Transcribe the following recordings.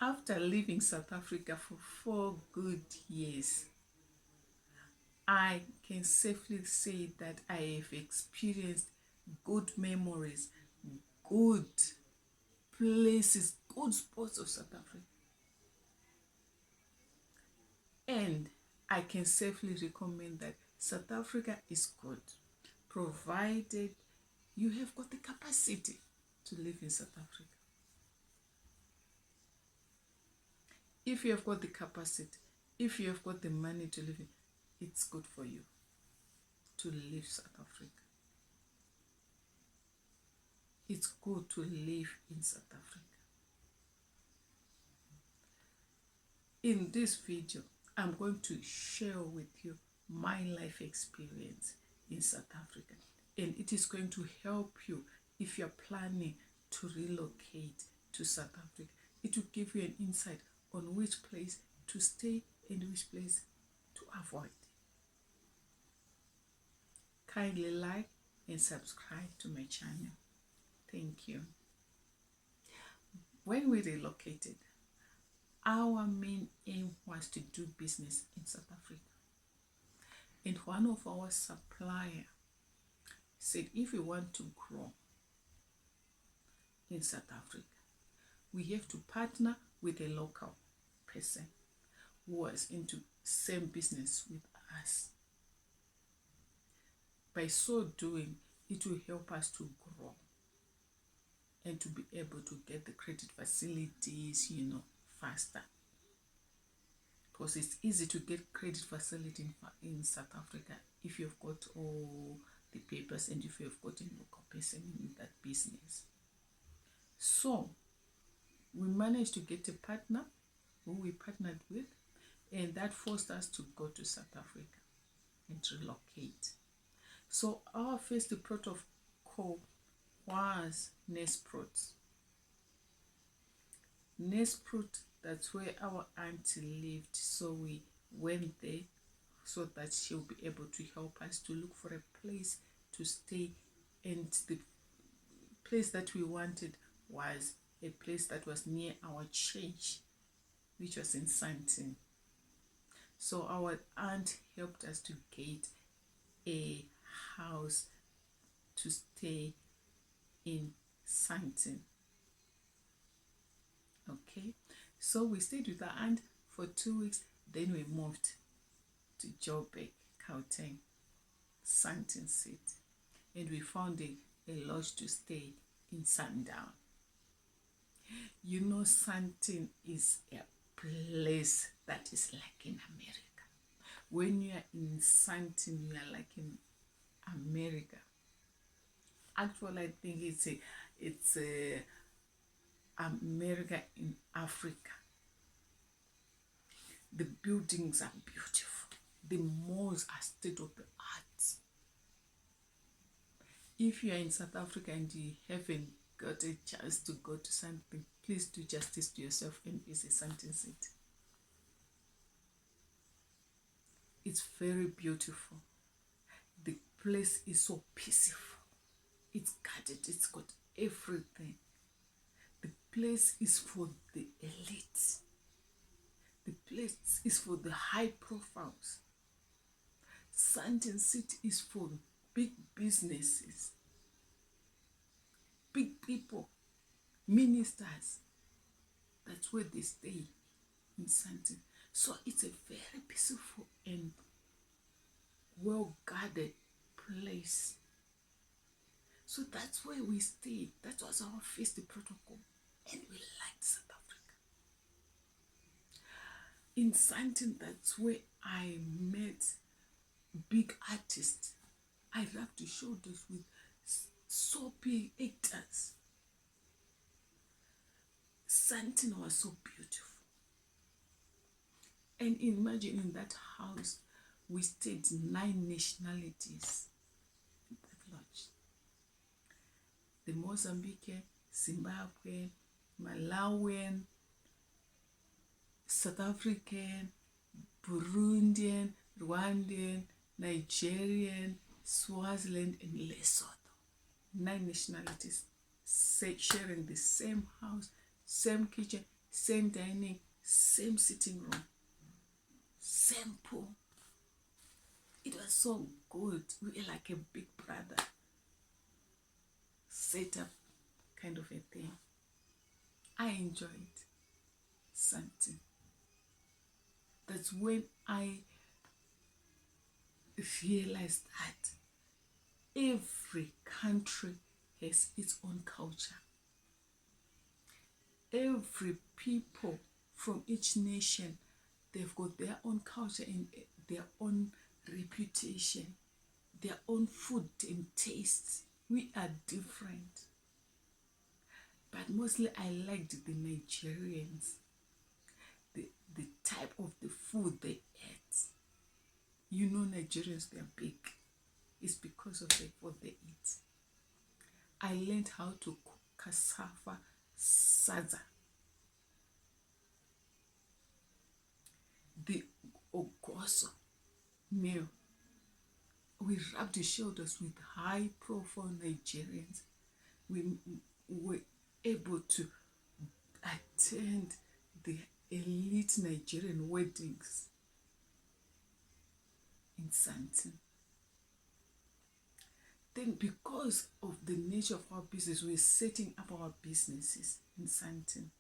After living South Africa for 4 good years, I can safely say that I have experienced good memories, good places, good spots of South Africa. And I can safely recommend that South Africa is good, provided you have got the capacity to live in South Africa. If you have got the capacity, if you have got the money to live in, it's good for you to live South Africa. It's good to live in South Africa. In this video, I'm going to share with you my life experience in South Africa, and it is going to help you if you're planning to relocate to South Africa. It will give you an insight on which place to stay and which place to avoid. Kindly like and subscribe to my channel. Thank you. When we relocated, our main aim was to do business in South Africa. And one of our suppliers said, if we want to grow in South Africa, we have to partner with a local person who was into same business with us. By so doing, it will help us to grow and to be able to get the credit facilities, faster. Because it's easy to get credit facility in South Africa if you've got all the papers and if you've got a local person in that business. So we managed to get a partner who we partnered with, and that forced us to go to South Africa and relocate. So our first port of call was Nesprut. Nesprut, that's where our auntie lived, so we went there so that she'll be able to help us to look for a place to stay. And the place that we wanted was a place that was near our church, which was in Sandton. So our aunt helped us to get a house to stay in Sandton. Okay, so we stayed with our aunt for 2 weeks, then we moved to Joburg, Gauteng, Sandton City, and we found a lodge to stay in Sundown. Sandton is a place that is like in America. When you are in Sandton, you are like in America. Actually, I think it's a America in Africa. The buildings are beautiful. The malls are state of the art. If you are in South Africa and you haven't got a chance to go to something, please do justice to yourself and visit Sandton City. It's very beautiful. The place is so peaceful. It's guarded. It's got everything. The place is for the elite. The place is for the high profiles. Sandton City is for big businesses, big people, ministers. That's where they stay in Sandton. So it's a very peaceful and well-guarded place. So that's where we stayed. That was our first protocol. And we liked South Africa. In Sandton, that's where I met big artists. I love to show those with so big actors. Sandton was so beautiful. And imagine in that house, we stayed 9 nationalities in that lodge. The Mozambican, Zimbabwe, Malawian, South African, Burundian, Rwandan, Nigerian, Swaziland, and Lesotho. 9 nationalities sharing the same house, same kitchen, same dining, same sitting room, same pool. It was so good. We were like a big brother set up kind of a thing. I enjoyed something. That's when I realized that every country has its own culture. Every people from each nation, they've got their own culture and their own reputation, their own food and tastes. We are different. But mostly I liked the Nigerians, the type of the food they ate. You know, Nigerians, they're big. It's because of the food they eat. I learned how to cook cassava sadza, the ogoso meal. We rubbed the shoulders with high-profile Nigerians. We were able to attend the elite Nigerian weddings in Santin. Then because of the nature of our business, we're setting up our businesses in Santin.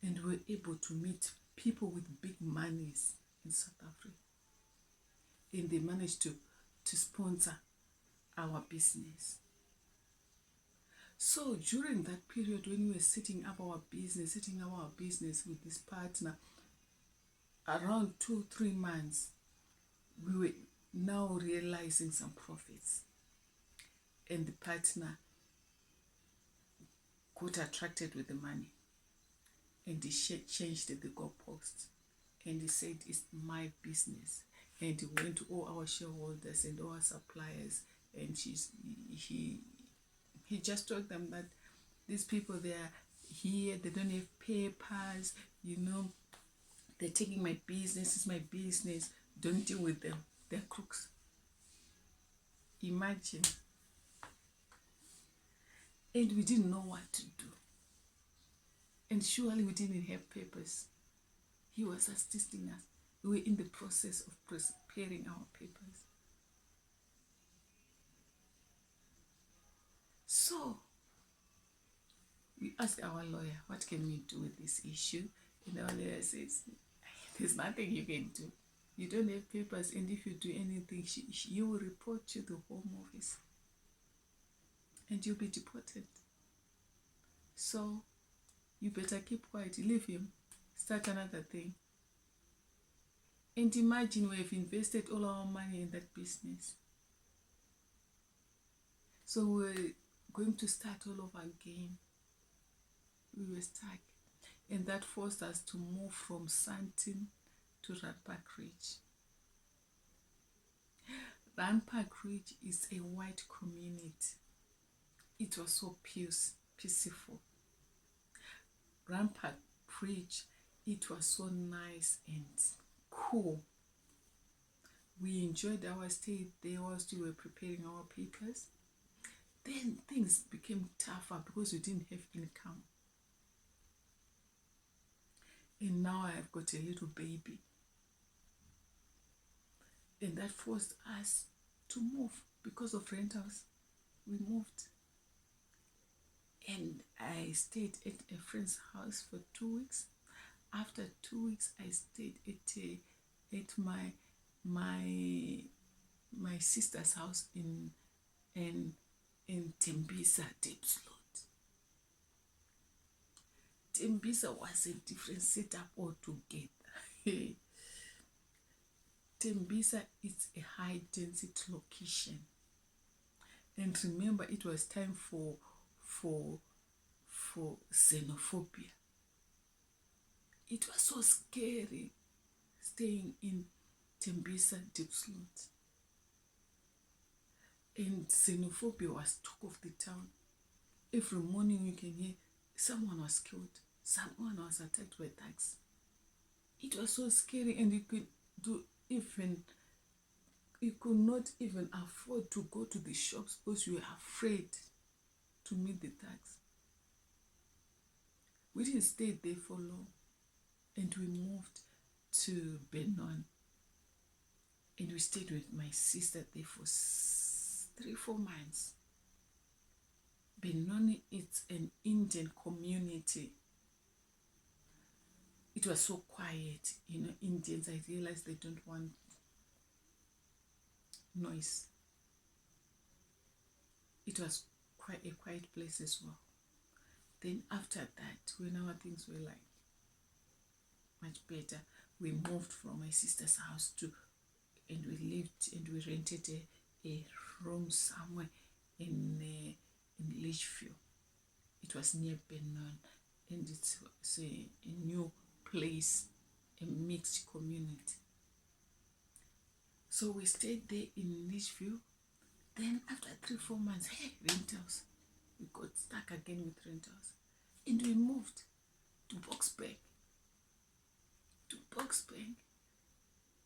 And we're able to meet people with big monies in South Africa. And they managed to sponsor our business. So during that period when we were setting up our business with this partner, around 2-3 months, we were now realizing some profits. And the partner got attracted with the money. And he changed the goalposts. And he said, it's my business. And he went to all our shareholders and all our suppliers. And he just told them that these people, they are here, they don't have papers, they're taking my business, it's my business, don't deal with them, they're crooks. Imagine. And we didn't know what to do. And surely we didn't have papers. He was assisting us. We were in the process of preparing our papers. So, we asked our lawyer, what can we do with this issue? And our lawyer says, there's nothing you can do. You don't have papers, and if you do anything, you will report to the Home Office. And you'll be deported. So, you better keep quiet, leave him, start another thing. And imagine we have invested all our money in that business. So we're going to start all over again. We were stuck. And that forced us to move from Santin to Randpark Ridge. Randpark Ridge is a white community. It was so peaceful. Randpark Ridge, it was so nice and cool. We enjoyed our stay there whilst we were preparing our papers. Then things became tougher because we didn't have income. And now I've got a little baby. And that forced us to move because of rentals. We moved. And I stayed at a friend's house for 2 weeks. After 2 weeks, I stayed at my sister's house in Tembisa, Diepsloot. Tembisa was a different setup altogether. Tembisa is a high density location. And remember, it was time for xenophobia. It was so scary staying in Tembisa, Diepsloot. And xenophobia was talk of the town. Every morning you can hear someone was killed, someone was attacked by thugs. It was so scary, and you could not even afford to go to the shops because you were afraid to meet the thugs. We didn't stay there for long, and we moved to Benon, and we stayed with my sister there for 3-4 months. Benoni, it's an Indian community. It was so quiet, Indians, I realized they don't want noise. It was quite a quiet place as well. Then after that, when our things were like much better, we moved from my sister's house and we lived and we rented a room somewhere in Lichfield. It was near Benon, and it's a new place, a mixed community. So we stayed there in Lichfield. Then after 3-4 months, rentals. We got stuck again with rentals. And we moved to Boxburg.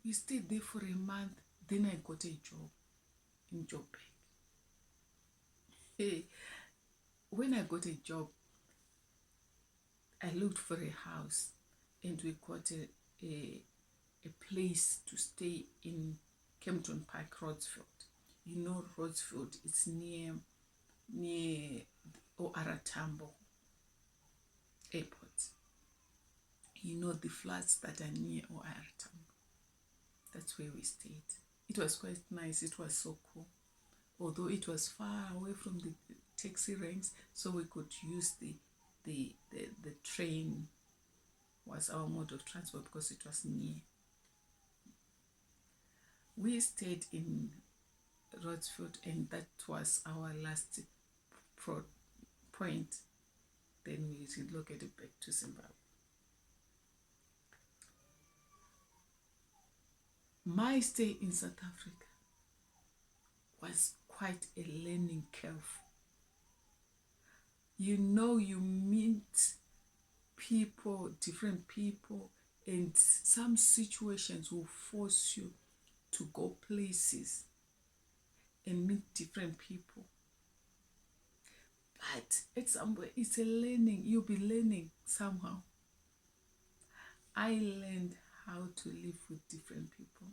We stayed there for a month. Then I got a job in Joburg. When I got a job, I looked for a house, and we got a place to stay in Kempton Park, Rodsfield. Rodsfield, it's near Oratambo Airport. The flats that are near Oratambo. That's where we stayed. It was quite nice. It was so cool. Although it was far away from the taxi ranks, so we could use the train was our mode of transport because it was near. We stayed in Rodsfield, and that was our last point. Then we relocated back to Zimbabwe. My stay in South Africa was quite a learning curve. You meet people, different people, and some situations will force you to go places and meet different people. But it's a learning. You'll be learning somehow. I learned how to live with different people.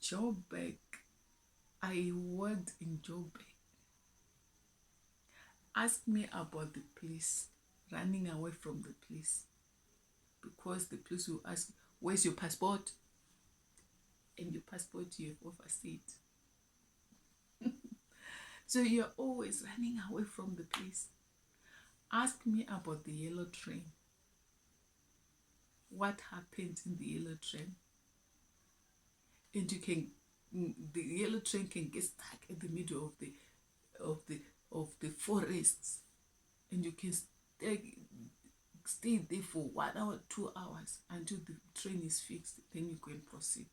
Joburg, I worked in Joburg. Ask me about the police, running away from the police, because the police will ask, where's your passport? And your passport you have overstayed. So you're always running away from the police. Ask me about the yellow train. What happened in the yellow train? And the yellow train can get stuck in the middle of the forests, and you can stay there for 1 hour, 2 hours until the train is fixed. Then you can proceed.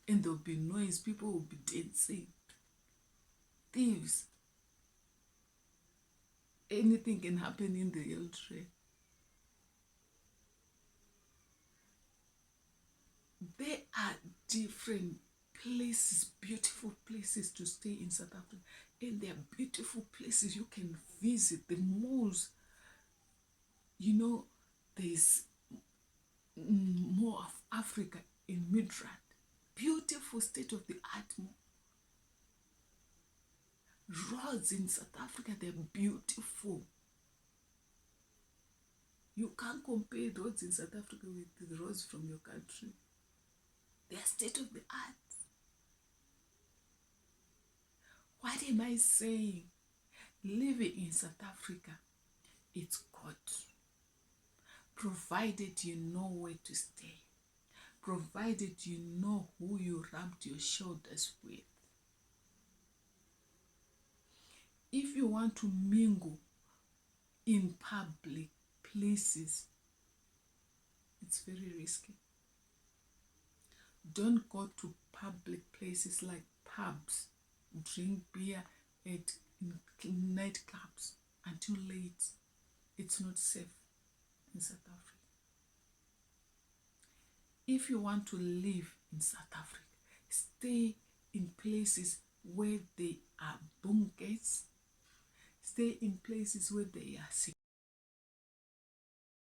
And there'll be noise. People will be dancing. Thieves. Anything can happen in the yellow train. There are different places, beautiful places to stay in South Africa. And there are beautiful places you can visit. The malls. There's more of Africa in Midrand. Beautiful state-of-the-art mall. Roads in South Africa, they're beautiful. You can't compare roads in South Africa with the roads from your country. They are state-of-the-art. What am I saying? Living in South Africa, it's good. Provided you know where to stay. Provided you know who you rubbed your shoulders with. If you want to mingle in public places, it's very risky. Don't go to public places like pubs, drink beer at nightclubs until late. It's not safe in South Africa. If you want to live in South Africa, stay in places where there are bunkers. Stay stay in places where they are secure.